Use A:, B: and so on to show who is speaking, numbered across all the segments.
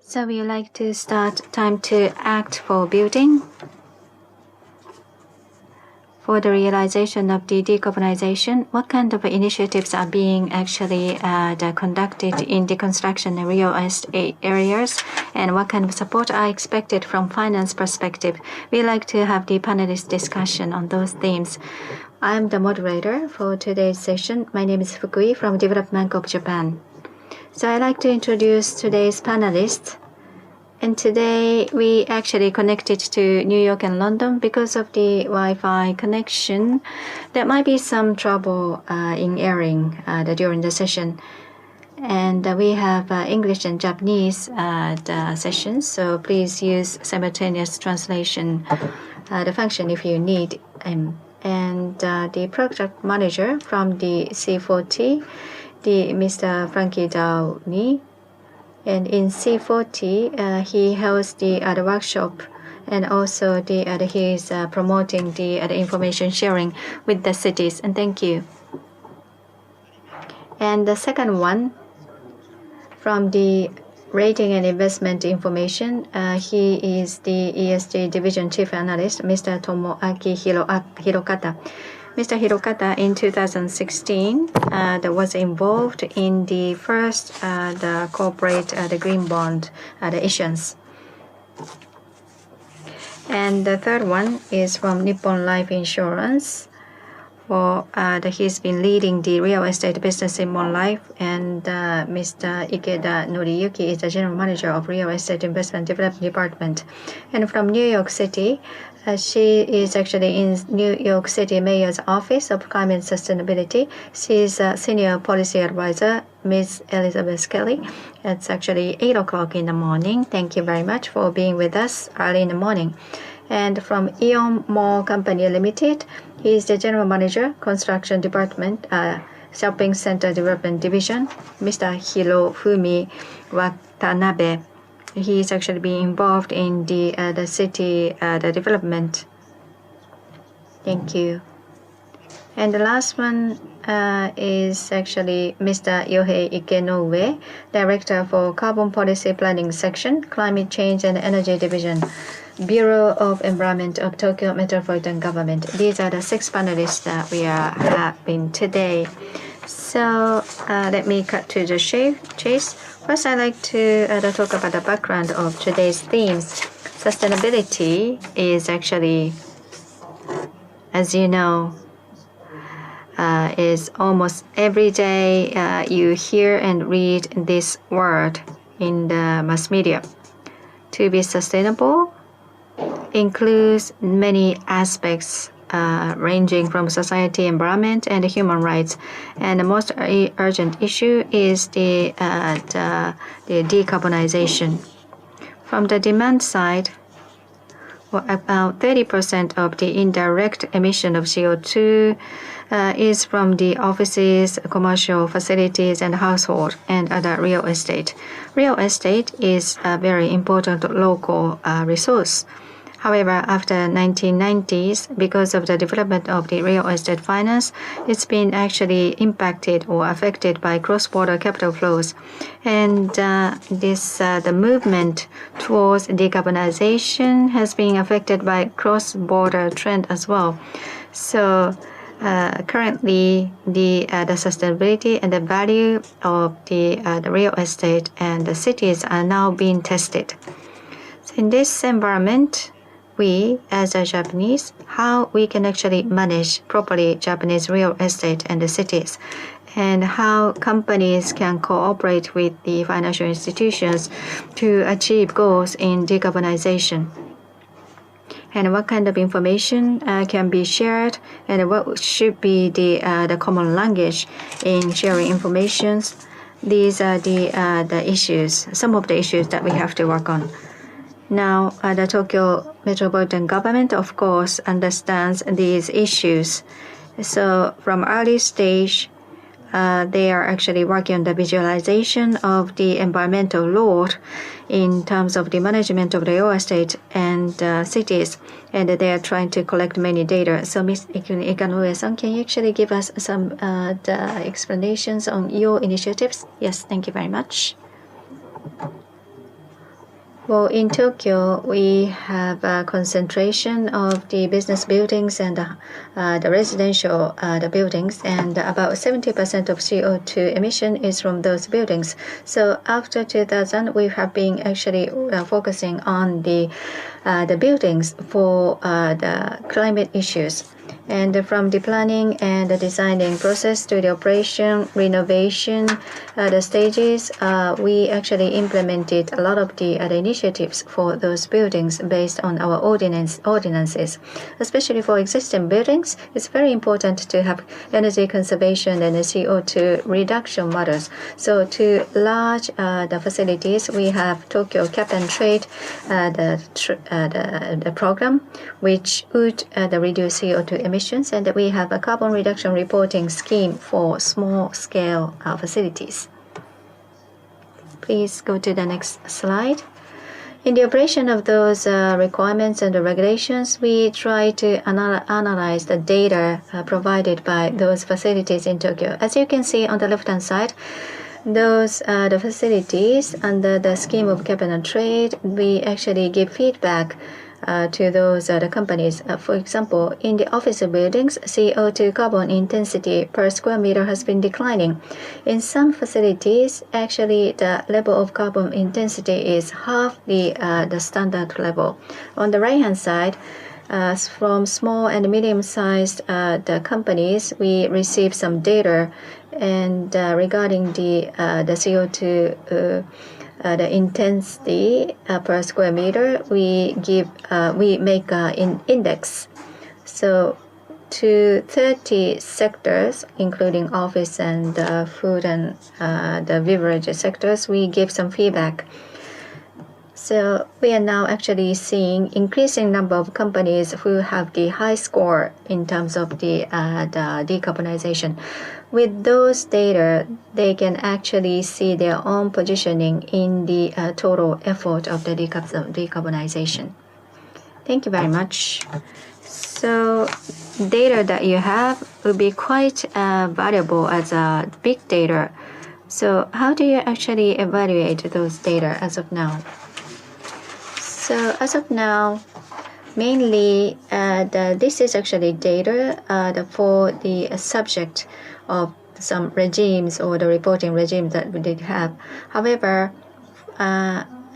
A: So we would like to start time to act for building. For the realization of the decarbonization, what kind of initiatives are being actually conducted in the construction and real estate areas, and what kind of support are expected from finance perspective? We like to have the panelist discussion on those themes. I'm the moderator for today's session. My name is Fukui from Development Bank of Japan. So I'd like to introduce today's panelists. And today we actually connected to New York and London because of the Wi-Fi connection. There might be some trouble in airing during the session. And we have English and Japanese the sessions, so please use simultaneous translation the function if you need. And the project manager from the C40, the Mr. Frankie Downey. And in C40, he hosts the workshop, and also he is promoting the information sharing with the cities. And thank you. And the second one, from the Rating and Investment Information, he is the ESG Division Chief Analyst, Mr. Tomoaki Hirokata. Mr. Hirokata in 2016 was involved in the first the corporate the green bond the issuance. And the third one is from Nippon Life Insurance. He's been leading the real estate business in Nippon Life, and Mr. Ikeda Noriyuki is the General Manager of Real Estate Investment Development Department. And from New York City, she is actually in New York City Mayor's Office of Climate Sustainability. She's a Senior Policy Advisor, Ms. Elizabeth Kelly. It's actually 8 o'clock in the morning. Thank you very much for being with us early in the morning. And from Ion Mall Company Limited, he is the General Manager, Construction Department, Shopping Center Development Division, Mr. Hirofumi Watanabe. He is actually being involved in the city the development. Thank you. And the last one is actually Mr. Yohei Ikenoue, Director for Carbon Policy Planning Section, Climate Change and Energy Division, Bureau of Environment of Tokyo Metropolitan Government. These are the 6 panelists that we are having today. So let me cut to the chase. First, I'd like to talk about the background of today's themes. Sustainability is actually, as you know, is almost every day you hear and read this word in the mass media. To be sustainable includes many aspects ranging from society, environment, and human rights. And the most urgent issue is the decarbonization. From the demand side, about 30% of the indirect emission of CO2 is from the offices, commercial facilities, and household, and other real estate. Real estate is a very important local resource. However, after 1990s, because of the development of the real estate finance, it's been actually impacted or affected by cross-border capital flows. And the movement towards decarbonization has been affected by cross-border trend as well. So currently, the sustainability and the value of the real estate and the cities are now being tested. So in this environment, we, as a Japanese, how we can actually manage properly Japanese real estate and the cities, and how companies can cooperate with the financial institutions to achieve goals in decarbonization, and what kind of information can be shared, and what should be the common language in sharing information. These are the issues, some of the issues that we have to work on. Now, the Tokyo Metropolitan Government, of course, understands these issues. So from early stage, they are actually working on the visualization of the environmental load in terms of the management of the real estate and cities, and they are trying to collect many data. So Ms. Ikanoue-san, can you actually give us some the explanations on your initiatives? Yes, thank you very much. Well, in Tokyo, we have a concentration of the business buildings and the residential the buildings, and about 70% of CO2 emission is from those buildings. So after 2000, we have been actually focusing on the buildings for the climate issues. And from the planning and the designing process to the operation, renovation, the stages, we actually implemented a lot of the initiatives for those buildings based on our ordinances. Especially for existing buildings, it's very important to have energy conservation and CO2 reduction models. So to large the facilities, we have Tokyo Cap and Trade, the program, which would reduce CO2 emissions, and we have a carbon reduction reporting scheme for small-scale facilities. Please go to the next slide. In the operation of those requirements and the regulations, we try to analyze the data provided by those facilities in Tokyo. As you can see on the left-hand side, those the facilities under the scheme of cap and trade, we actually give feedback to those the companies. For example, in the office buildings, CO2 carbon intensity per square meter has been declining. In some facilities, actually the level of carbon intensity is half the standard level. On the right-hand side, from small and medium-sized the companies, we receive some data, and regarding the CO2 the intensity per square meter, we make an index. So to 30 sectors, including office and food and the beverage sectors, we give some feedback. So we are now actually seeing increasing number of companies who have the high score in terms of the decarbonization. With those data, they can actually see their own positioning in the total effort of the decarbonization. Thank you very much. So data that you have will be quite valuable as a big data. So how do you actually evaluate those data as of now? So as of now, mainly this is actually data for the subject of some regimes or the reporting regime that we did have. However,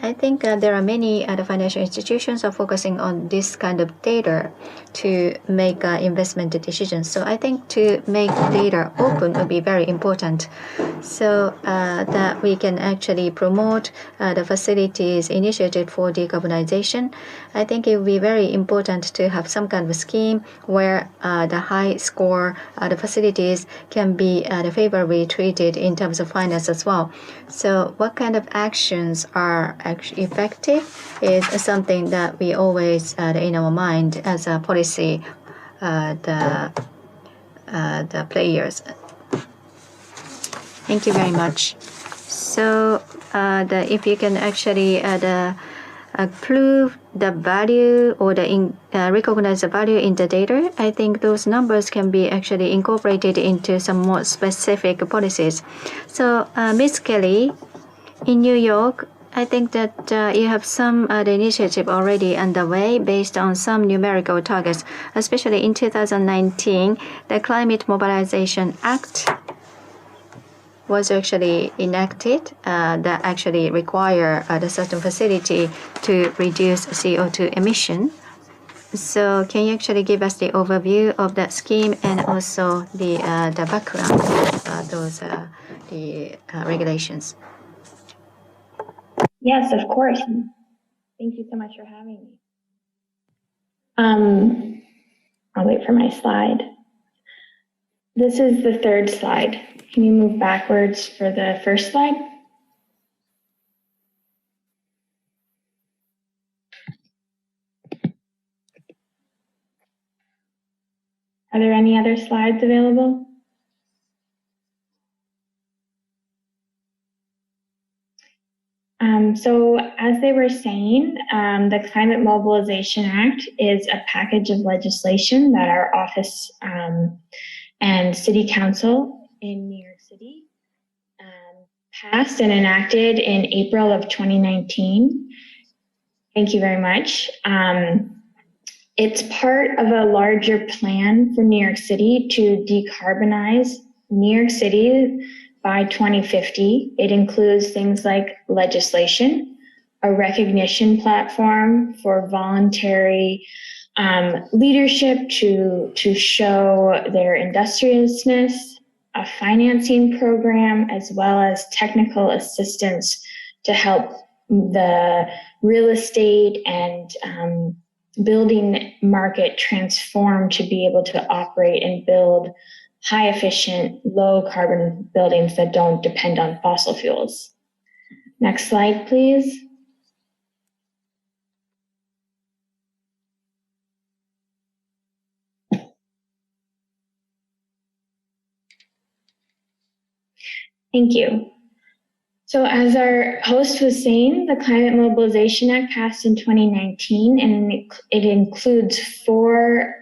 A: I think there are many other financial institutions are focusing on this kind of data to make investment decisions. So I think to make data open will be very important, so that we can actually promote the facilities initiated for decarbonization. I think it will be very important to have some kind of scheme where the high score the facilities can be favorably treated in terms of finance as well. So what kind of actions are actually effective is something that we always in our mind as a policy the players. Thank you very much. So if you can actually prove the value or recognize the value in the data, I think those numbers can be actually incorporated into some more specific policies. So Ms. Kelly, in New York, I think that you have some initiative already underway based on some numerical targets, especially in 2019, the Climate Mobilization Act was actually enacted that actually require the certain facility to reduce CO2 emission. So can you actually give us the overview of that scheme and also the background of those the regulations?
B: Yes, of course. Thank you so much for having me. I'll wait for my slide. This is the third slide. Can you move backwards for the first slide? Are there any other slides available? So as they were saying, the Climate Mobilization Act is a package of legislation that our office and City Council in New York City passed and enacted in April of 2019. Thank you very much. It's part of a larger plan for New York City to decarbonize New York City by 2050. It includes things like legislation, a recognition platform for voluntary leadership to show their industriousness, a financing program, as well as technical assistance to help the real estate and building market transform to be able to operate and build high efficient, low carbon buildings that don't depend on fossil fuels. Next slide, please. Thank you. So as our host was saying, the Climate Mobilization Act passed in 2019, and it includes 4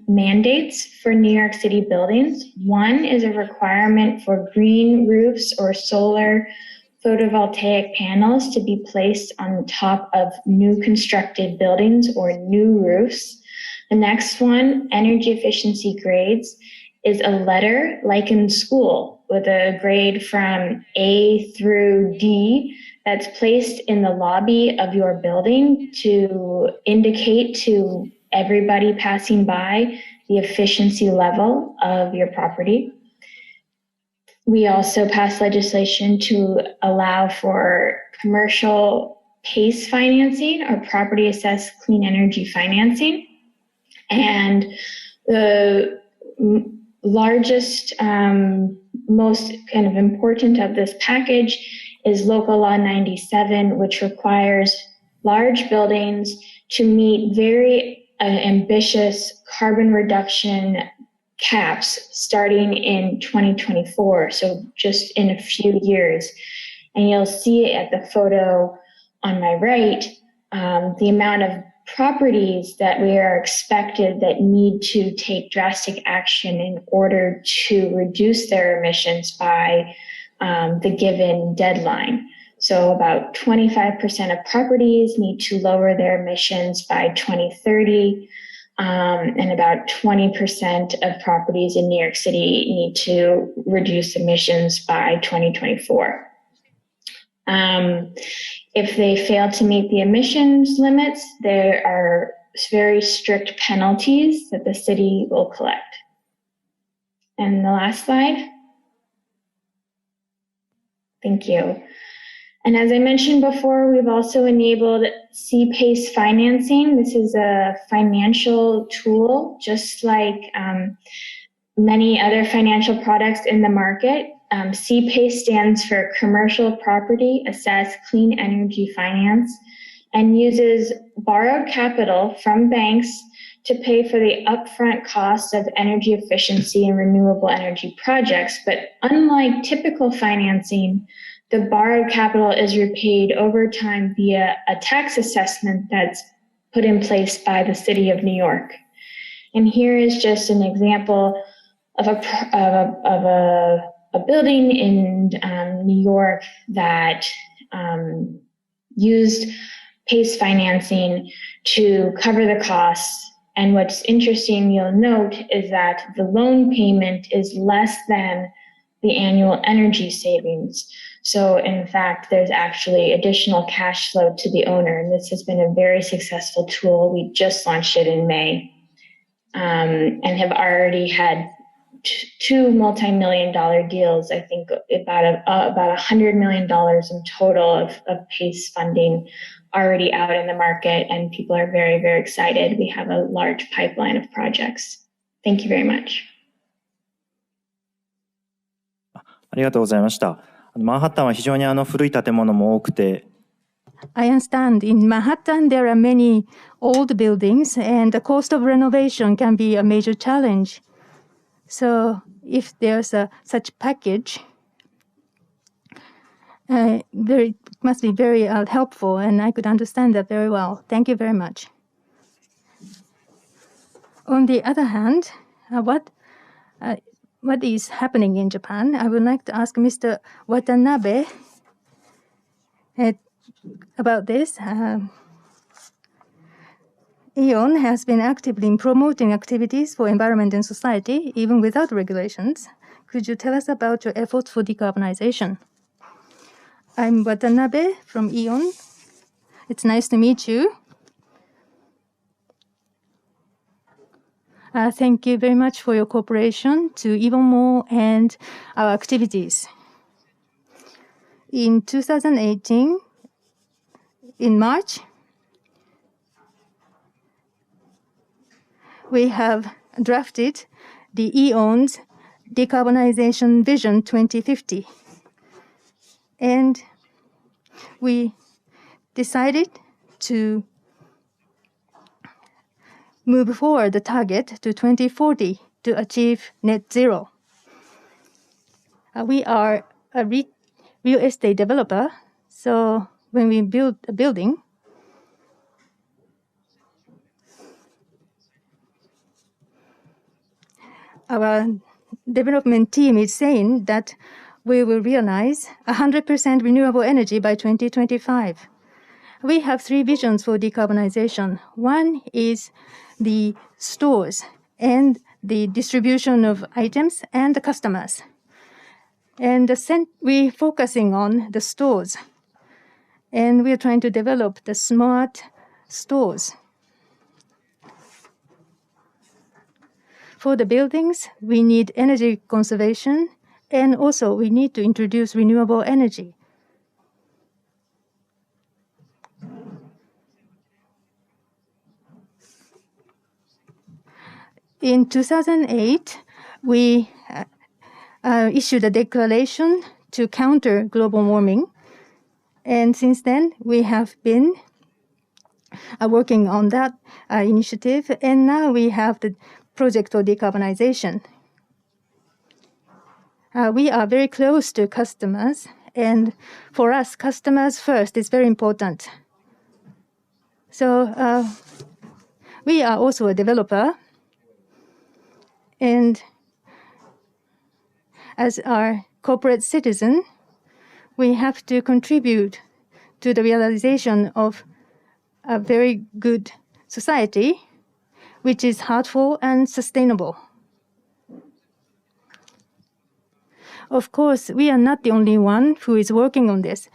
B: mandates for New York City buildings. One is a requirement for green roofs or solar photovoltaic panels to be placed on the top of new constructed buildings or new roofs. The next one, energy efficiency grades, is a letter like in school with a grade from A through D that's placed in the lobby of your building to indicate to everybody passing by the efficiency level of your property. We also passed legislation to allow for commercial PACE financing or property assessed clean energy financing. And the largest, most kind of important of this package is Local Law 97, which requires large buildings to meet very ambitious carbon reduction caps starting in 2024, so just in a few years. And you'll see at the photo on my right, the amount of properties that we are expected that need to take drastic action in order to reduce their emissions by the given deadline. So about 25% of properties need to lower their emissions by 2030, and about 20% of properties in New York City need to reduce emissions by 2024. If they fail to meet the emissions limits, there are very strict penalties that the city will collect. And the last slide. Thank you. And as I mentioned before, we've also enabled C-PACE financing. This is a financial tool, just like many other financial products in the market. C-PACE stands for Commercial Property Assessed Clean Energy Finance and uses borrowed capital from banks to pay for the upfront cost of energy efficiency and renewable energy projects. But unlike typical financing, the borrowed capital is repaid over time via a tax assessment that's put in place by the City of New York. And here is just an example of a building in New York that used PACE financing to cover the costs. And what's interesting, you'll note, is that the loan payment is less than the annual energy savings. So in fact, there's actually additional cash flow to the owner. And this has been a very successful tool. We just launched it in May and have already had 2 multi-million-dollar deals. I think about $100 million in total of PACE funding already out in the market, and people are very, very excited. We have a large pipeline of projects. Thank you very much.
C: ありがとうございました。マンハッタンは非常に古い建物も多くて、
D: I understand in Manhattan there are many old buildings and the cost of renovation can be a major challenge. So if there's such package, it must be very helpful, and I could understand that very well. Thank you very much. On the other hand, what is happening in Japan? I would like to ask Mr. Watanabe about this. Aeon has been actively in promoting activities for environment and society, even without regulations. Could you tell us about your efforts for decarbonization? I'm Watanabe from Aeon. It's nice to meet you. Thank you very much for your cooperation to even more and our activities. In 2018, in March, we have drafted the Aeon's Decarbonization Vision 2050. And we decided to move forward the target to 2040 to achieve net zero. We are a real estate developer, so when we build a building, our development team is saying that we will realize 100% renewable energy by 2025. We have three visions for decarbonization. One is the stores and the distribution of items and the customers. And we're focusing on the stores. And we're trying to develop the smart stores. For the buildings, we need energy conservation, and also we need to introduce renewable energy. In 2008, we issued a declaration to counter global warming. And since then, we have been working on that initiative. And now we have the project for decarbonization. We are very close to customers. And for us, customers first is very important. So we are also a developer. And as our corporate citizen, we have to contribute to the realization of a very good society, which is heartful and sustainable. Of course, we are not the only one who is working on this.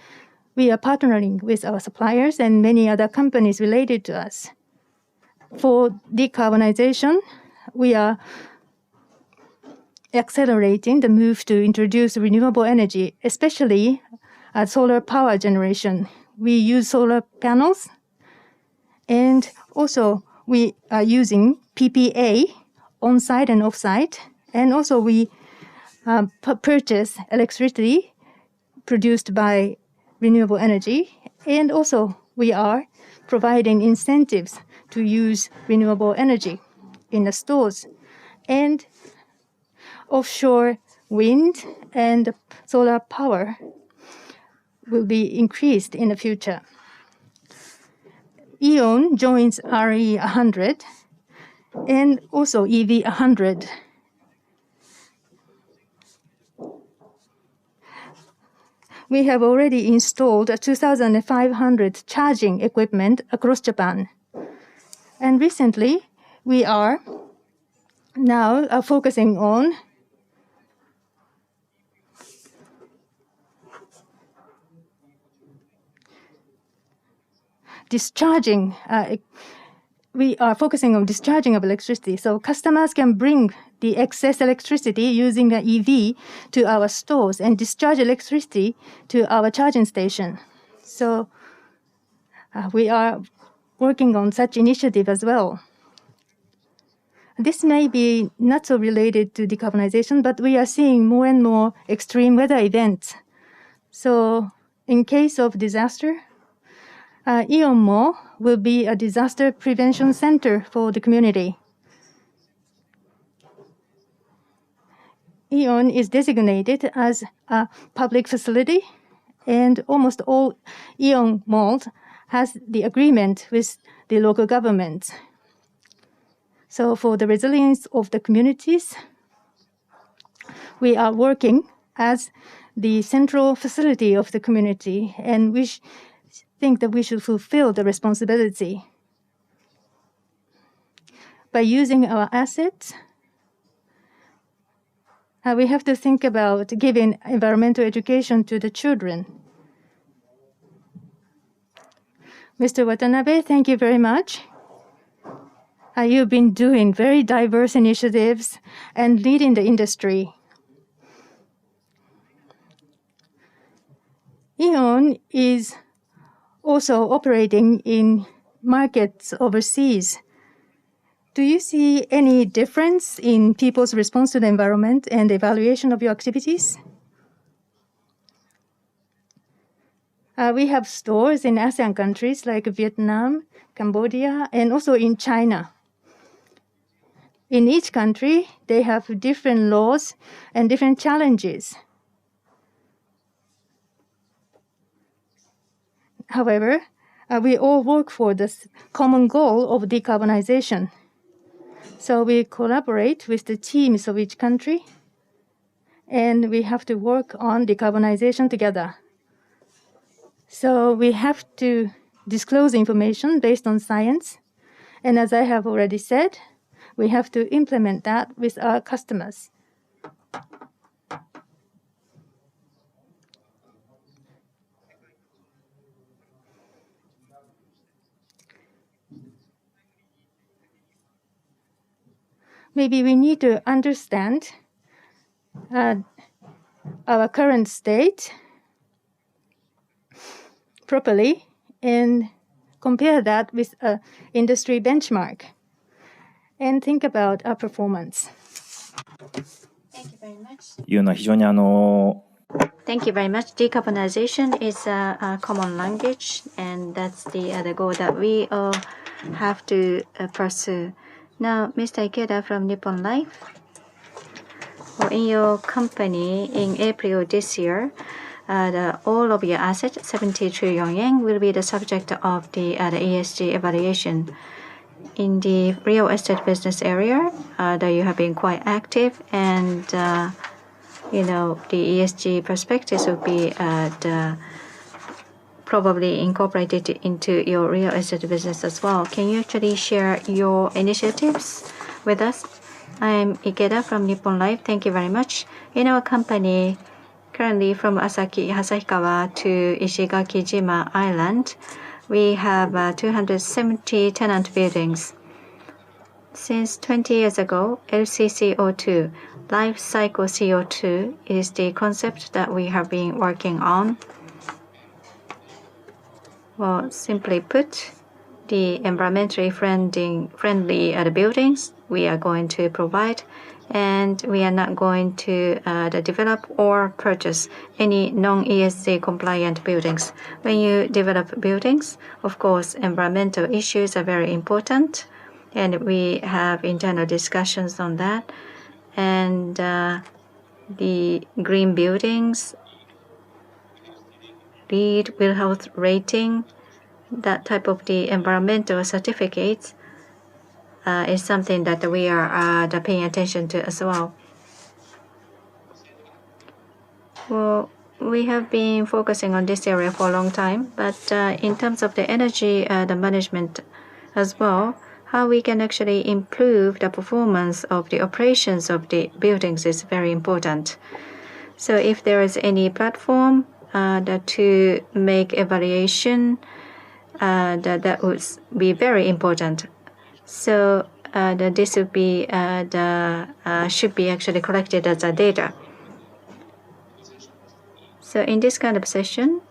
D: We are partnering with our suppliers and many other companies related to us. For decarbonization, we are accelerating the move to introduce renewable energy, especially solar power generation. We use solar panels, and also we are using PPA on-site and off-site, and also we purchase electricity produced by renewable energy, and also we are providing incentives to use renewable energy in the stores. And offshore wind and solar power will be increased in the future. Aeon joins RE 100 and also EV 100. We have already installed 2,500 charging equipment across Japan. And recently, we are now focusing on discharging. We are focusing on discharging of electricity, so customers can bring the excess electricity using an EV to our stores and discharge electricity to our charging station. So we are working on such initiative as well. This may be not so related to decarbonization, but we are seeing more and more extreme weather events. So in case of disaster, Aeon Mall will be a disaster prevention center for the community. Aeon is designated as a public facility, and almost all Aeon malls has the agreement with the local government. So for the resilience of the communities, we are working as the central facility of the community, and we think that we should fulfill the responsibility. by using our assets, we have to think about giving environmental education to the children. Mr. Watanabe, thank you very much. You've been doing very diverse initiatives and leading the industry. E.ON is also operating in markets overseas. Do you see any difference in people's response to the environment and evaluation of your activities? We have stores in ASEAN countries like Vietnam, Cambodia, and also in China. In each country, they have different laws and different challenges. However, we all work for this common goal of decarbonization. So we collaborate with the teams of each country, and we have to work on decarbonization together. So we have to disclose information based on science, and as I have already said, we have to implement that with our customers. Maybe we need to understand our current state properly and compare that with an industry benchmark and think about our performance.
A: Thank you very much.
C: いうのは非常に
A: Thank you very much. Decarbonization is a common language, and that's the goal that we all have to pursue. Now, Mr. Ikeda from Nippon Life. Well, in your company, in April this year, all of your assets, 70 trillion yen, will be the subject of the ESG evaluation. In the real estate business area, that you have been quite active, and the ESG perspectives will be probably incorporated into your real estate business as well. Can you actually share your initiatives with us? I'm Ikeda from Nippon Life. Thank you very much. In our company, currently from Asahikawa to Ishigakijima Island, we have 270 tenant buildings. Since 20 years ago, LCCO2, life cycle CO2, is the concept that we have been working on. Well, simply put, the environmentally friendly buildings we are going to provide, and we are not going to develop or purchase any non-ESG compliant buildings. When you develop buildings, of course, environmental issues are very important, and we have internal discussions on that. And the green buildings, LEED, Will Health rating, that type of the environmental certificates is something that we are paying attention to as well. Well, we have been focusing on this area for a long time, but in terms of the energy, the management as well, how we can actually improve the performance of the operations of the buildings is very important. So if there is any platform to make evaluation, that would be very important. So this would be should be actually collected as a data. So in this kind of session,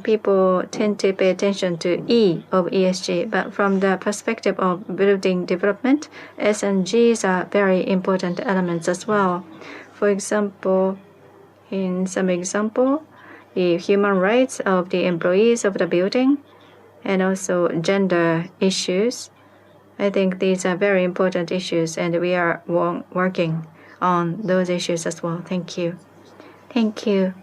A: people tend to pay attention to E of ESG, but from the perspective of building development, S and Gs are very important elements as well. For example, in some example, the human rights of the employees of the building, and also gender issues. I think these are very important issues, and we are working on those issues as well. Thank you. Thank you.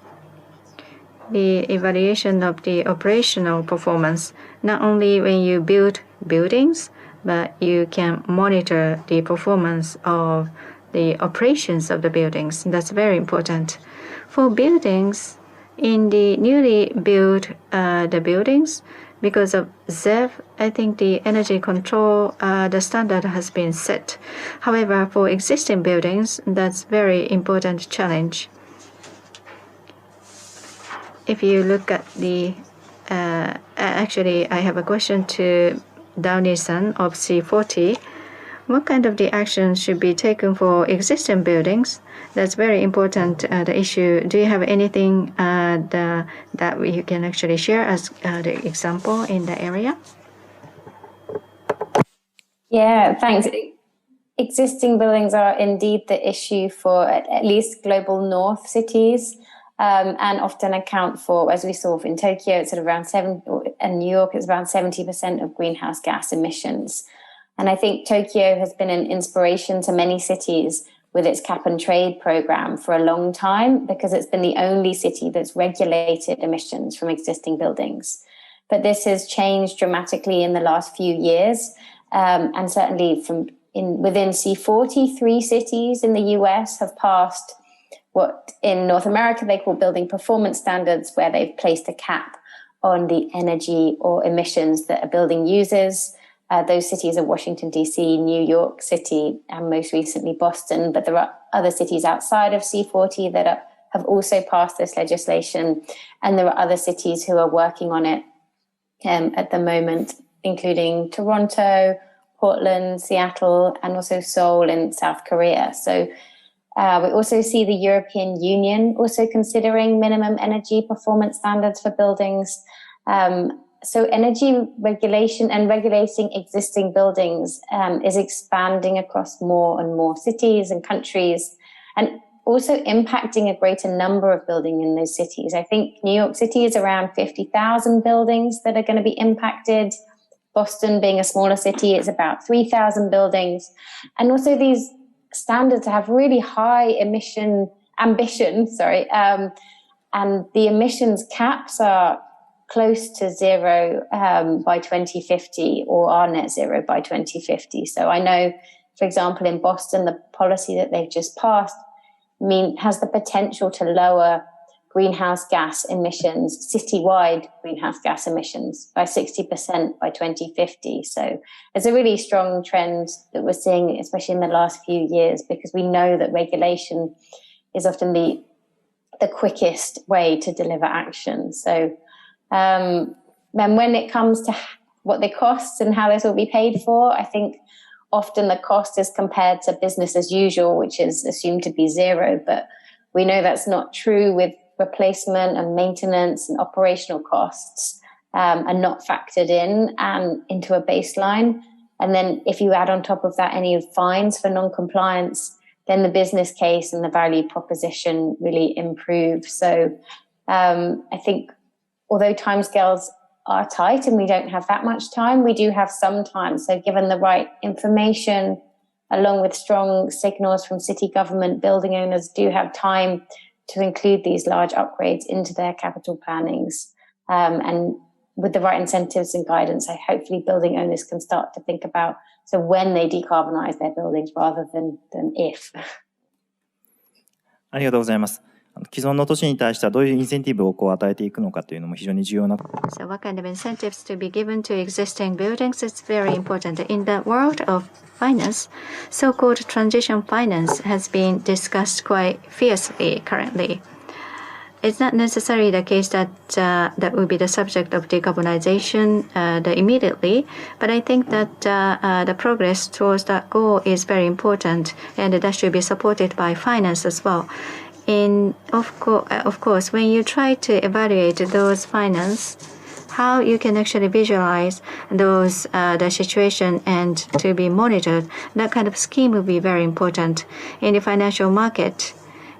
A: The evaluation of the operational performance, not only when you build buildings, but you can monitor the performance of the operations of the buildings. That's very important. For buildings, in the newly built the buildings, because of ZEV, I think the energy control, the standard has been set. However, for existing buildings, that's very important challenge. If you look at the, actually, I have a question to Downey-san of C40. What kind of the action should be taken for existing buildings? That's very important, the issue. Do you have anything that you can actually share as the example in the area?
E: Yeah, thanks. Existing buildings are indeed the issue for at least global north cities, and often account for, as we saw in Tokyo, it's at around and New York, it's around 70% of greenhouse gas emissions. And I think Tokyo has been an inspiration to many cities with its cap and trade program for a long time, because it's been the only city that's regulated emissions from existing buildings. But this has changed dramatically in the last few years, and certainly within C40, 3 cities in the US have passed what in North America they call building performance standards, where they've placed a cap on the energy or emissions that a building uses. Those cities are Washington, D.C., New York City, and most recently Boston. But there are other cities outside of C40 that have also passed this legislation. And there are other cities who are working on it at the moment, including Toronto, Portland, Seattle, and also Seoul in South Korea. So we also see the European Union also considering minimum energy performance standards for buildings. So energy regulation and regulating existing buildings is expanding across more and more cities and countries, and also impacting a greater number of buildings in those cities. I think New York City is around 50,000 buildings that are going to be impacted. Boston, being a smaller city, is about 3,000 buildings. And also these standards have really high ambition, and the emissions caps are close to zero by 2050, or are net zero by 2050. So I know, for example, in Boston, the policy that they've just passed has the potential to lower greenhouse gas emissions, citywide greenhouse gas emissions, by 60% by 2050. So it's a really strong trend that we're seeing, especially in the last few years, because we know that regulation is often the quickest way to deliver action. So then when it comes to what they cost and how this will be paid for, I think often the cost is compared to business as usual, which is assumed to be zero. But we know that's not true, with replacement and maintenance and operational costs are not factored in and into a baseline. And then if you add on top of that any fines for non-compliance, then the business case and the value proposition really improve. So I think although timescales are tight and we don't have that much time, we do have some time. So given the right information, along with strong signals from city government, building owners do have time to include these large upgrades into their capital plannings. And with the right incentives and guidance, hopefully building owners can start to think about when they decarbonize their buildings rather than if.
C: ありがとうございます。既存の都市に対してはどういうインセンティブを与えていくのかというのも非常に重要な。
A: So what kind of incentives to be given to existing buildings is very important. In the world of finance, so-called transition finance has been discussed quite fiercely currently. It's not necessarily the case that that will be the subject of decarbonization immediately, but I think that the progress towards that goal is very important, and that should be supported by finance as well. Of course, when you try to evaluate those finance, how you can actually visualize those the situation and to be monitored, that kind of scheme will be very important in the financial market.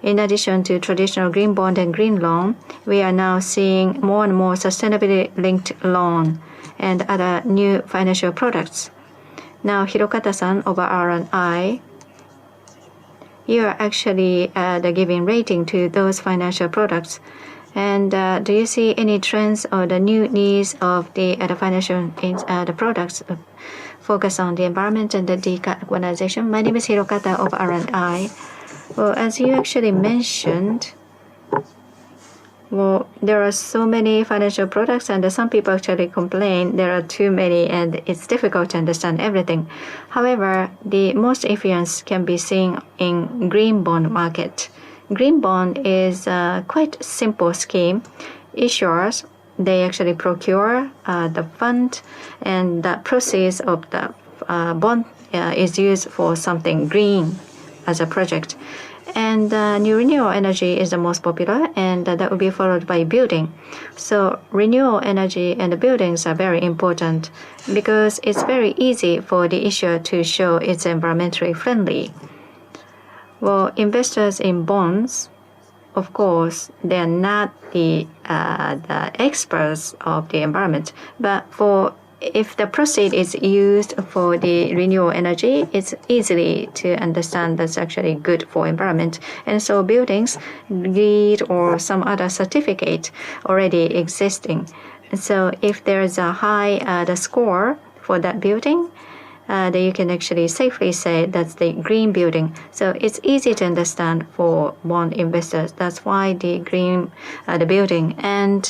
A: In addition to traditional green bond and green loan, we are now seeing more and more sustainability-linked loan and other new financial products. Now, Hirokata-san of R&I, you are actually giving rating to those financial products. And do you see any trends or the new needs of the financial the products focus on the environment and the decarbonization? My name is Hirokata of R&I. Well, as you actually mentioned, Well, there are so many financial products, and some people actually complain there are too many and it's difficult to understand everything. However, the most influence can be seen in green bond market. Green bond is a quite simple scheme. Issuers, they actually procure the fund, and the proceeds of the bond is used for something green as a project. And new renewable energy is the most popular, and that will be followed by building. So renewable energy and the buildings are very important because it's very easy for the issuer to show it's environmentally friendly. Well, investors in bonds, of course, they're not the experts of the environment, but if the proceed is used for the renewable energy, it's easily to understand that's actually good for environment. And so buildings need or some other certificate already existing. And so if there is a high the score for that building, then you can actually safely say that's the green building. So it's easy to understand for bond investors. That's why the green the building and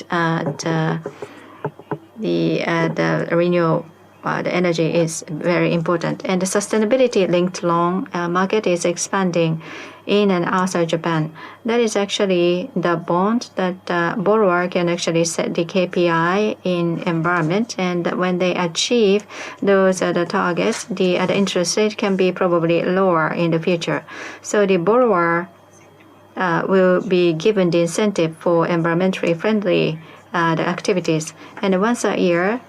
A: the renewable the energy is very important, and the sustainability linked loan market is expanding in and outside Japan. That is actually the bond that borrower can actually set the KPI in environment, and when they achieve those the targets, the interest rate can be probably lower in the future. So the borrower will be given the incentive for environmentally friendly the activities, and once a year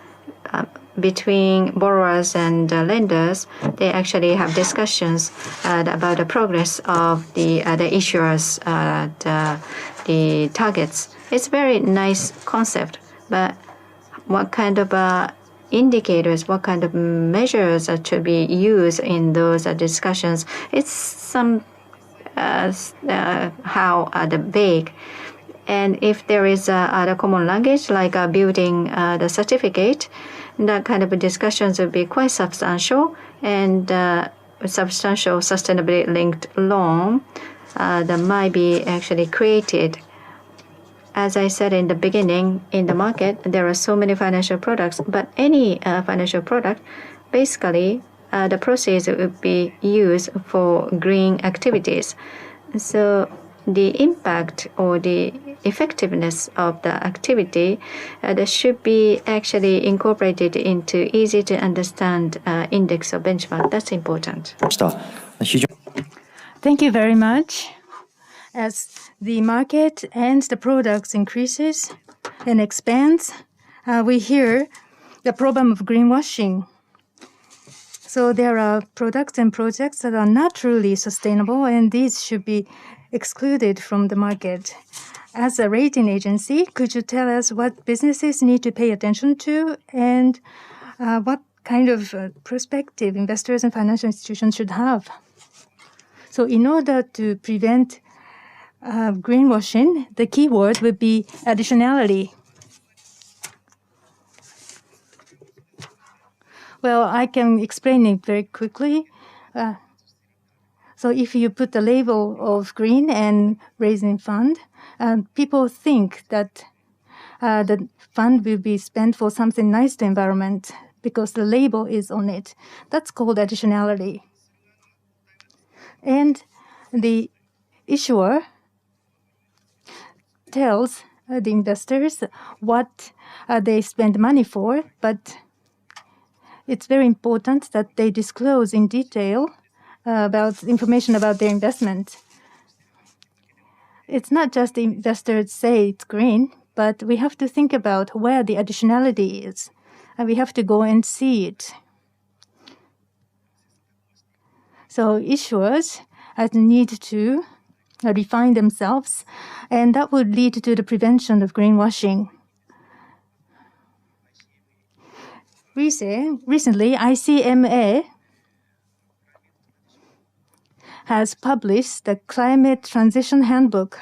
A: between borrowers and lenders, they actually have discussions about the progress of the issuers the targets. It's a very nice concept, but what kind of indicators, what kind of measures are to be used in those discussions? It's some how the vague. And if there is a common language like building the certificate, that kind of discussions will be quite substantial, and substantial sustainability linked loan that might be actually created. As I said in the beginning, in the market, there are so many financial products, but any financial product, basically, the proceeds would be used for green activities. So the impact or the effectiveness of the activity that should be actually incorporated into easy to understand index or benchmark. That's important.
D: Thank you very much. As the market and the products increases and expands, we hear the problem of greenwashing. So there are products and projects that are not truly sustainable, and these should be excluded from the market. As a rating agency, could you tell us what businesses need to pay attention to, and what kind of perspective investors and financial institutions should have? So in order to prevent greenwashing, the key word would be additionality. Well, I can explain it very quickly. So if you put the label of green and raising fund, people think that the fund will be spent for something nice to environment because the label is on it. That's called additionality. And the issuer tells the investors what they spend money for, but it's very important that they disclose in detail about information about their investment. It's not just the investors say it's green, but we have to think about where the additionality is, and we have to go and see it. So issuers need to refine themselves, and that would lead to the prevention of greenwashing. Recently, ICMA has published the Climate Transition Handbook,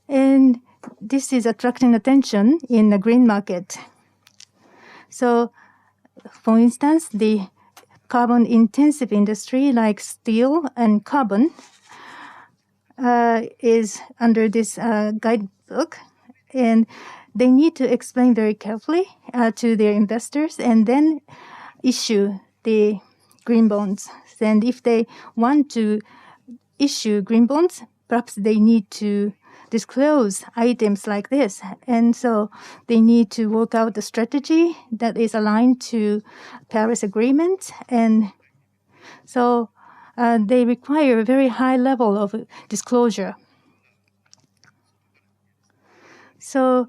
D: and this is attracting attention in the green market. So, for instance, the carbon-intensive industry like steel and carbon is under this guidebook, and they need to explain very carefully to their investors and then issue the green bonds. And if they want to issue green bonds, perhaps they need to disclose items like this. And so they need to work out the strategy that is aligned to Paris Agreement. And so they require a very high level of disclosure. So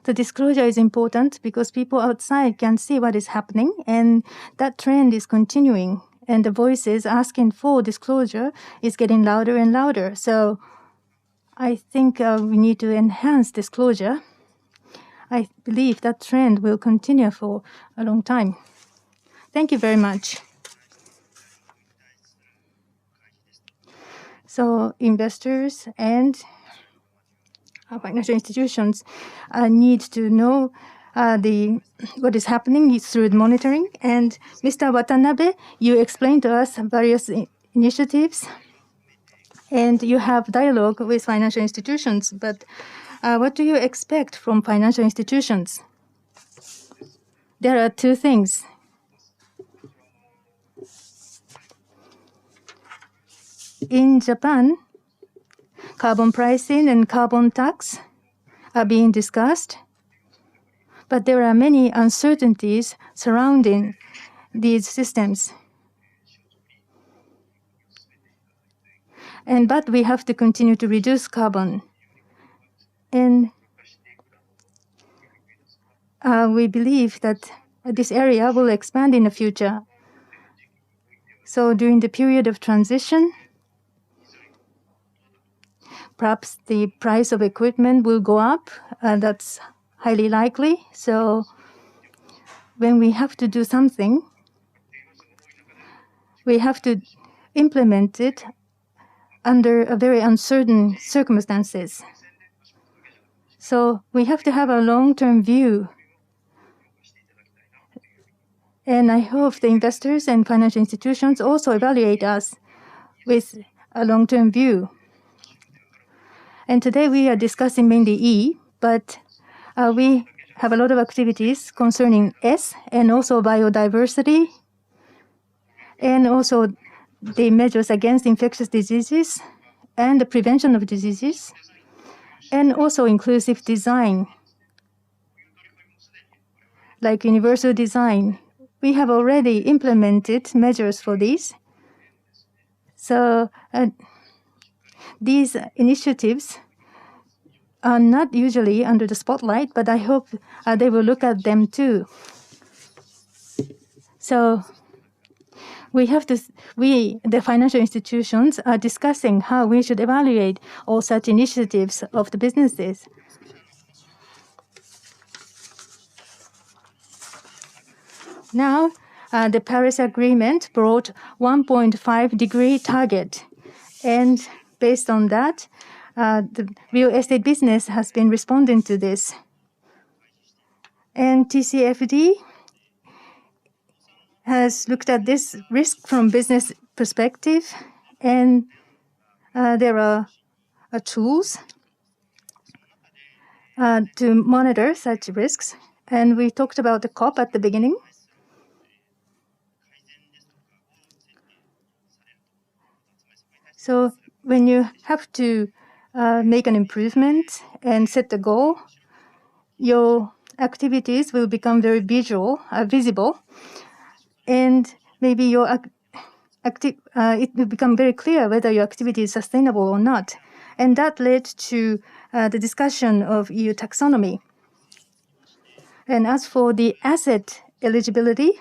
D: the disclosure is important because people outside can see what is happening, and that trend is continuing. And the voices asking for disclosure is getting louder and louder. So I think we need to enhance disclosure. I believe that trend will continue for a long time. Thank you very much. So investors and financial institutions need to know what is happening through the monitoring. And Mr. Watanabe, you explained to us various initiatives, and you have dialogue with financial institutions. But what do you expect from financial institutions? There are two things. In Japan, carbon pricing and carbon tax are being discussed, but there are many uncertainties surrounding these systems. But we have to continue to reduce carbon. And we believe that this area will expand in the future. So during the period of transition, perhaps the price of equipment will go up. That's highly likely. So when we have to do something, we have to implement it under a very uncertain circumstances. So we have to have a long-term view. And I hope the investors and financial institutions also evaluate us with a long-term view. And today we are discussing mainly E, but we have a lot of activities concerning S and also biodiversity, and also the measures against infectious diseases and the prevention of diseases, and also inclusive design, like universal design. We have already implemented measures for these. So these initiatives are not usually under the spotlight, but I hope they will look at them too. So we, the financial institutions, are discussing how we should evaluate all such initiatives of the businesses. Now, the Paris Agreement brought 1.5-degree target, and based on that, the real estate business has been responding to this. And TCFD has looked at this risk from business perspective, and there are tools to monitor such risks. And we talked about the COP at the beginning. So when you have to make an improvement and set the goal, your activities will become very visible, and maybe your it will become very clear whether your activity is sustainable or not. And that led to the discussion of EU taxonomy. And as for the asset eligibility,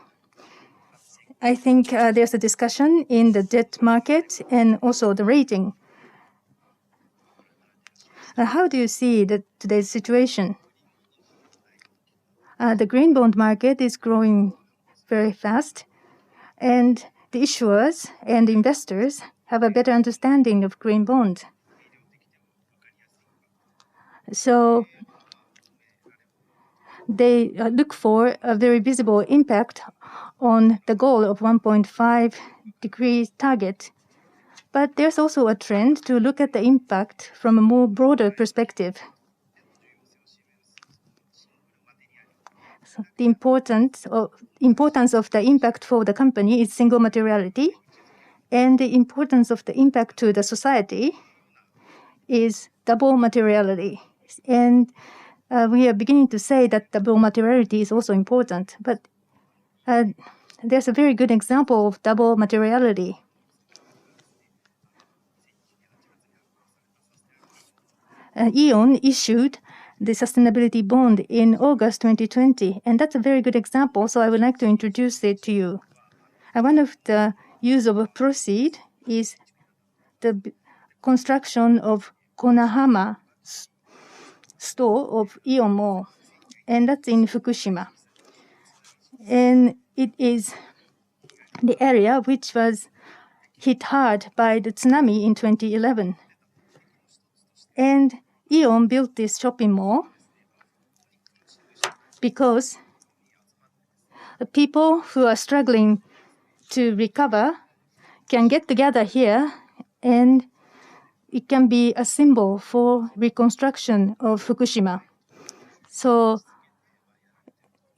D: I think there's a discussion in the debt market and also the rating. How do you see today's situation? The green bond market is growing very fast, and the issuers and investors have a better understanding of green bond. So they look for a very visible impact on the goal of 1.5-degree target. But there's also a trend to look at the impact from a more broader perspective. So the importance of the impact for the company is single materiality, and the importance of the impact to the society is double materiality. And we are beginning to say that double materiality is also important, but there's a very good example of double materiality. E.ON issued the sustainability bond in August 2020, and that's a very good example, so I would like to introduce it to you. One of the use of a proceed is the construction of Konahama store of E.ON Mall, and that's in Fukushima. And it is the area which was hit hard by the tsunami in 2011. And E.ON built this shopping mall because the people who are struggling to recover can get together here, and it can be a symbol for reconstruction of Fukushima. So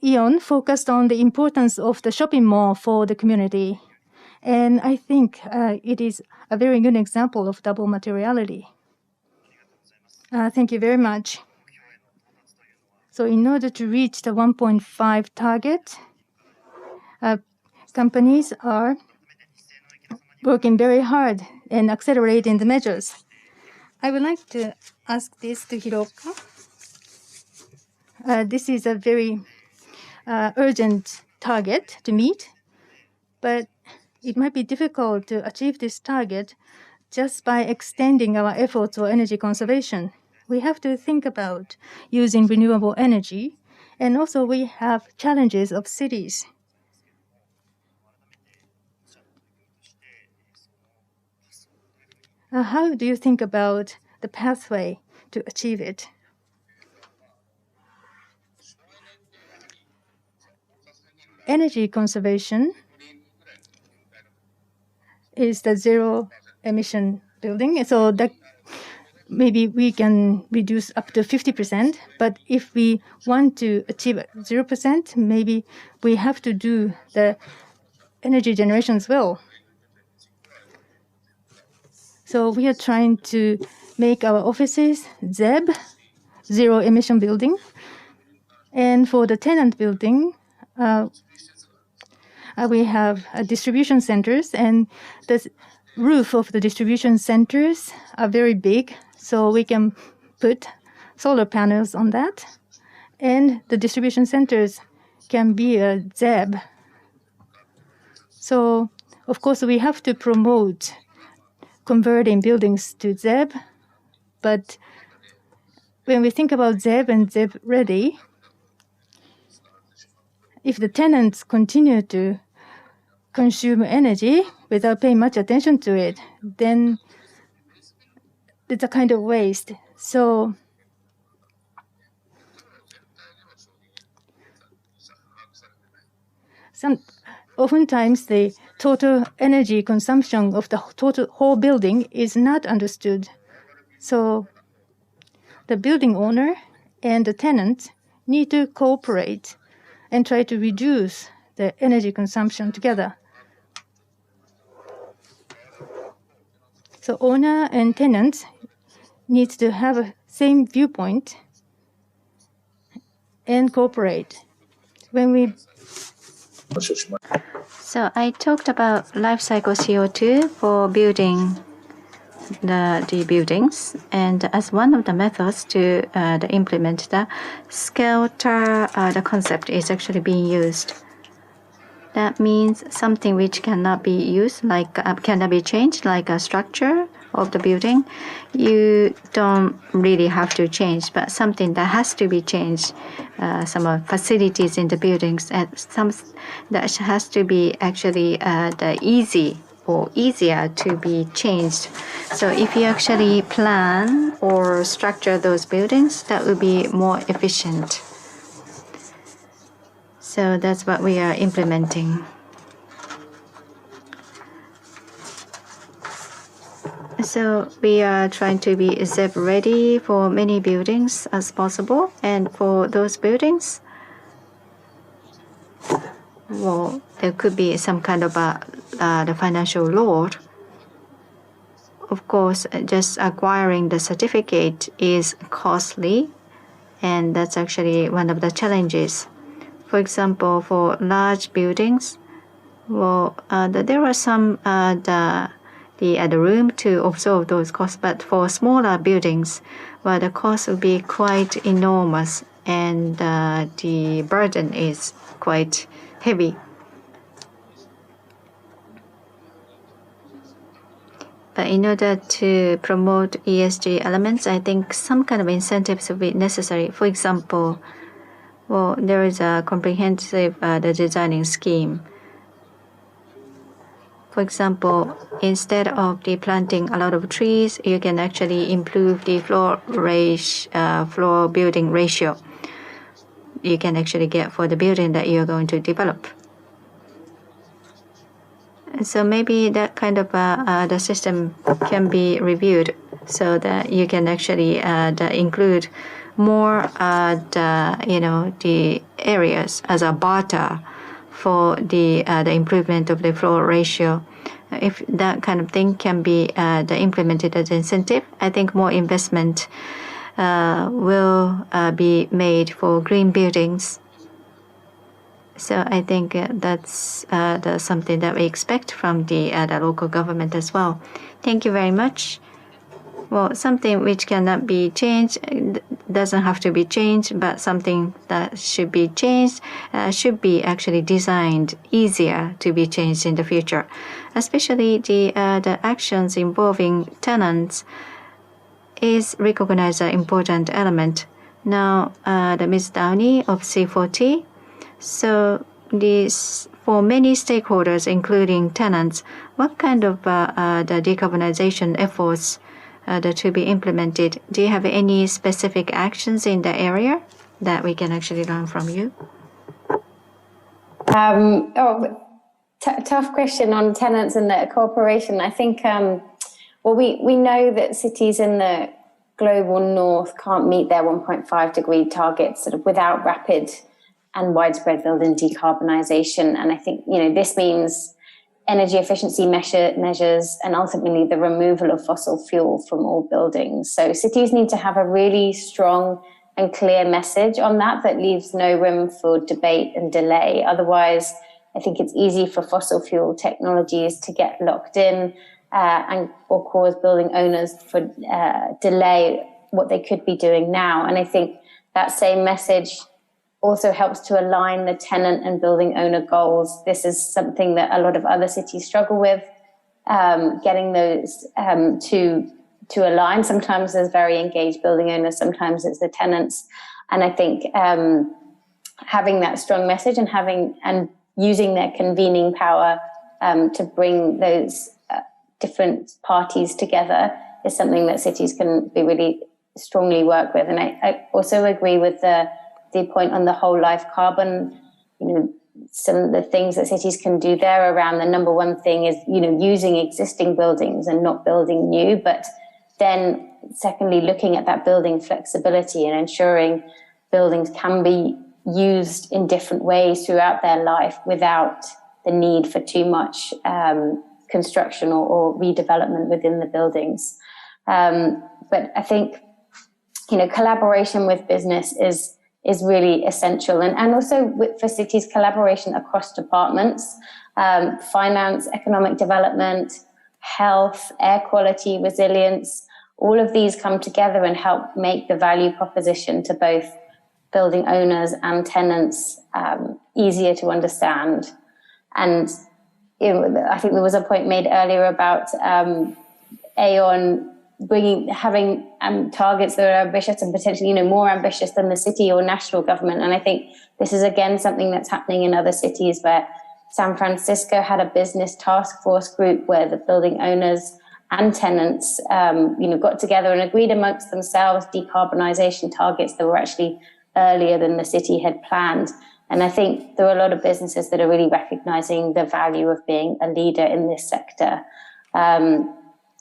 D: E.ON focused on the importance of the shopping mall for the community, and I think it is a very good example of double materiality. Thank you very much. So in order to reach the 1.5 target, companies are working very hard and accelerating the measures. I would like to ask this to Hiroka. This is a very urgent target to meet, but it might be difficult to achieve this target just by extending our efforts for energy conservation. We have to think about using renewable energy, and also we have challenges of cities. How do you think about the pathway to achieve it? Energy conservation is the zero emission building, so that maybe we can reduce up to 50%, but if we want to achieve 0%, maybe we have to do the energy generation as well. So we are trying to make our offices ZEB, zero emission building. And for the tenant building, we have distribution centers, and the roof of the distribution centers are very big, so we can put solar panels on that. And the distribution centers can be a ZEB. So, of course, we have to promote converting buildings to ZEB, but when we think about ZEB and ZEB ready, if the tenants continue to consume energy without paying much attention to it, then it's a kind of waste. So oftentimes the total energy consumption of the whole building is not understood. So the building owner and the tenant need to cooperate and try to reduce the energy consumption together. So owner and tenant need to have a same viewpoint and cooperate.
A: So I talked about life cycle CO2 for building the buildings, and as one of the methods to implement the skelter, the concept is actually being used. That means something which cannot be used, like cannot be changed, like a structure of the building. You don't really have to change, but something that has to be changed, some facilities in the buildings, and some that has to be actually the easier to be changed. So if you actually plan or structure those buildings, that will be more efficient. So that's what we are implementing. So we are trying to be ZEP ready for many buildings as possible. And for those buildings, well, there could be some kind of the financial load. Of course, just acquiring the certificate is costly, and that's actually one of the challenges. For example, for large buildings, well, there are some the room to absorb those costs, but for smaller buildings, well, the cost will be quite enormous, and the burden is quite heavy. But in order to promote ESG elements, I think some kind of incentives will be necessary. For example, well, there is a comprehensive the designing scheme. For example, instead of the planting a lot of trees, you can actually improve the floor building ratio you can actually get for the building that you're going to develop. So maybe that kind of the system can be reviewed so that you can actually include more the areas as a barter for the improvement of the floor ratio. If that kind of thing can be implemented as incentive, I think more investment will be made for green buildings. So I think that's something that we expect from the local government as well. Thank you very much. Well, something which cannot be changed doesn't have to be changed, but something that should be changed should be actually designed easier to be changed in the future. Especially the actions involving tenants is recognized as an important element. Now, the Ms. Downey of C40. So this, for many stakeholders, including tenants, what kind of the decarbonization efforts to be implemented? Do you have any specific actions in the area that we can actually learn from you?
E: Tough question on tenants and the cooperation. I think, we know that cities in the global north can't meet their 1.5 degree targets sort of without rapid and widespread building decarbonisation. And I think, this means energy efficiency measures and ultimately the removal of fossil fuel from all buildings. So cities need to have a really strong and clear message on that leaves no room for debate and delay. Otherwise, I think it's easy for fossil fuel technologies to get locked in or cause building owners for delay what they could be doing now. And I think that same message also helps to align the tenant and building owner goals. This is something that a lot of other cities struggle with, getting those to align. Sometimes there's very engaged building owners, sometimes it's the tenants. And I think having that strong message and using their convening power to bring those different parties together is something that cities can be really strongly work with. And I also agree with the point on the whole life carbon. Some of the things that cities can do there around the number one thing is using existing buildings and not building new, but then secondly looking at that building flexibility and ensuring buildings can be used in different ways throughout their life without the need for too much construction or redevelopment within the buildings. But I think collaboration with business is really essential. And also for cities, collaboration across departments, finance, economic development, health, air quality, resilience, all of these come together and help make the value proposition to both building owners and tenants easier to understand. And I think there was a point made earlier about Aon having targets that are ambitious and potentially more ambitious than the city or national government. And I think this is again something that's happening in other cities, where San Francisco had a business task force group where the building owners and tenants got together and agreed amongst themselves decarbonisation targets that were actually earlier than the city had planned. And I think there are a lot of businesses that are really recognising the value of being a leader in this sector.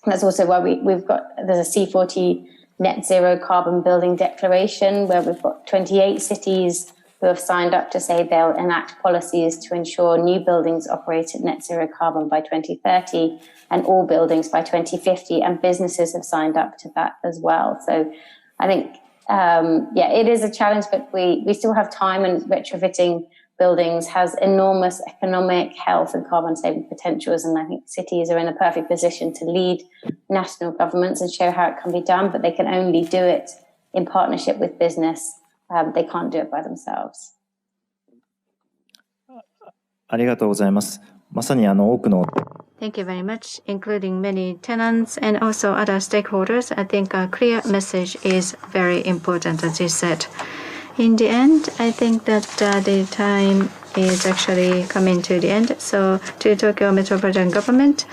E: That's also why there's a C40 net zero carbon building declaration where we've got 28 cities who have signed up to say they'll enact policies to ensure new buildings operate at net zero carbon by 2030 and all buildings by 2050, and businesses have signed up to that as well. So I think, it is a challenge, but we still have time, and retrofitting buildings has enormous economic, health and carbon saving potentials, and I think cities are in a perfect position to lead national governments and show how it can be done, but they can only do it in partnership with business. They can't do it by themselves.
C: ありがとうございます。まさに多くの
A: Thank you very much, including many tenants and also other stakeholders. I think a clear message is very important, as you said. In the end, I think that the time is actually coming to the end. So to Tokyo Metropolitan Government,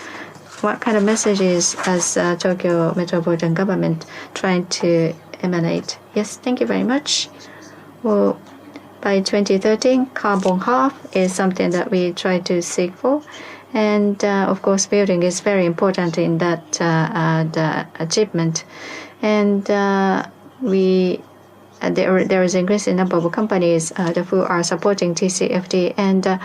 A: what kind of messages has Tokyo Metropolitan Government trying to emanate? Yes, thank you very much. Well, by 2013, carbon half is something that we try to seek for. And of course, building is very important in that the achievement. And there is an increasing number of companies who are supporting TCFD. And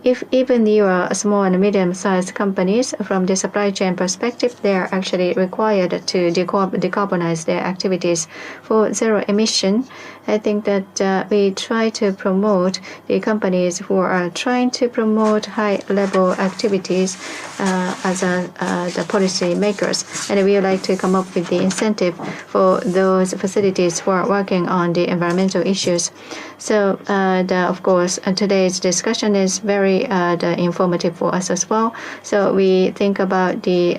A: if even you are small and medium-sized companies, from the supply chain perspective, they are actually required to decarbonize their activities for zero emission. I think that we try to promote the companies who are trying to promote high-level activities as the policy makers. And we would like to come up with the incentive for those facilities who are working on the environmental issues. So, of course, today's discussion is very informative for us as well. So we think about the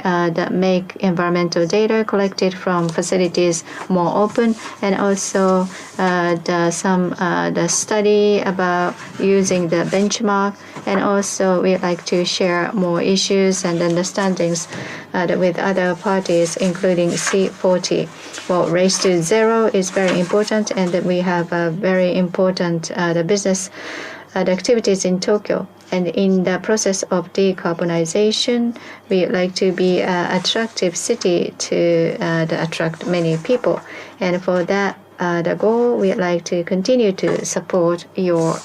A: make environmental data collected from facilities more open, and also the study about using the benchmark, and also we'd like to share more issues and understandings with other parties, including C40. Well, race to zero is very important, and we have a very important the business activities in Tokyo. And in the process of decarbonization, we like to be an attractive city to attract many people. And for that, the goal, we like to continue to support your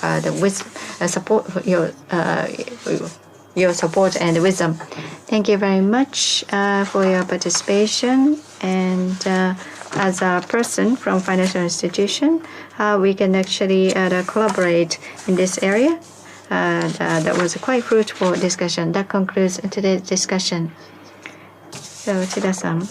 A: your support and wisdom. Thank you very much for your participation. And as a person from financial institution, how we can actually collaborate in this area. That was a quite fruitful discussion. That concludes today's discussion. So, Chida-san.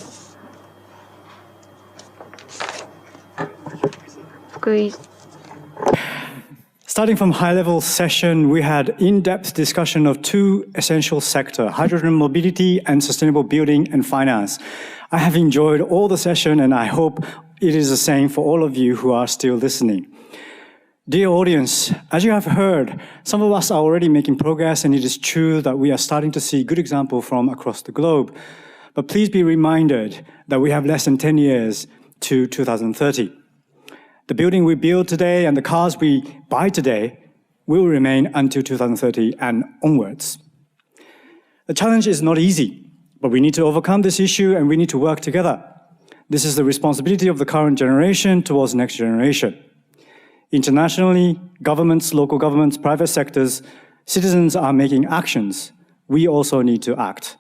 F: Starting from high-level session, we had in-depth discussion of two essential sectors, hydrogen mobility and sustainable building and finance. I have enjoyed all the session, and I hope it is the same for all of you who are still listening. Dear audience, as you have heard, some of us are already making progress, and it is true that we are starting to see good examples from across the globe. But please be reminded that we have less than 10 years to 2030. The building we build today and the cars we buy today will remain until 2030 and onwards. The challenge is not easy, but we need to overcome this issue and we need to work together. This is the responsibility of the current generation towards the next generation. Internationally, governments, local governments, private sectors, citizens are making actions. We also need to act.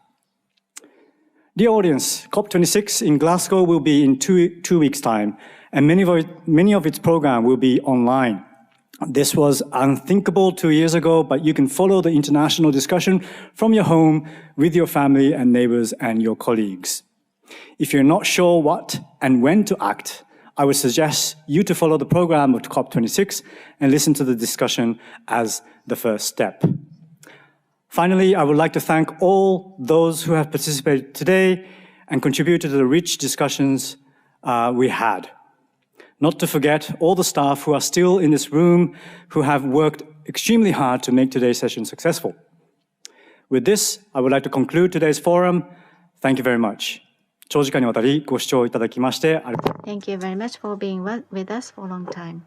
F: Dear audience, COP26 in Glasgow will be in two weeks' time, and many of its programs will be online. This was unthinkable 2 years ago, but you can follow the international discussion from your home with your family and neighbors and your colleagues. If you're not sure what and when to act, I would suggest you to follow the program of COP26 and listen to the discussion as the first step. Finally, I would like to thank all those who have participated today and contributed to the rich discussions we had. Not to forget all the staff who are still in this room who have worked extremely hard to make today's session successful. With this, I would like to conclude today's forum. Thank you very much. 長時間にわたりご視聴いただきましてありがとうございました。
A: Thank you very much for being with us for a long time.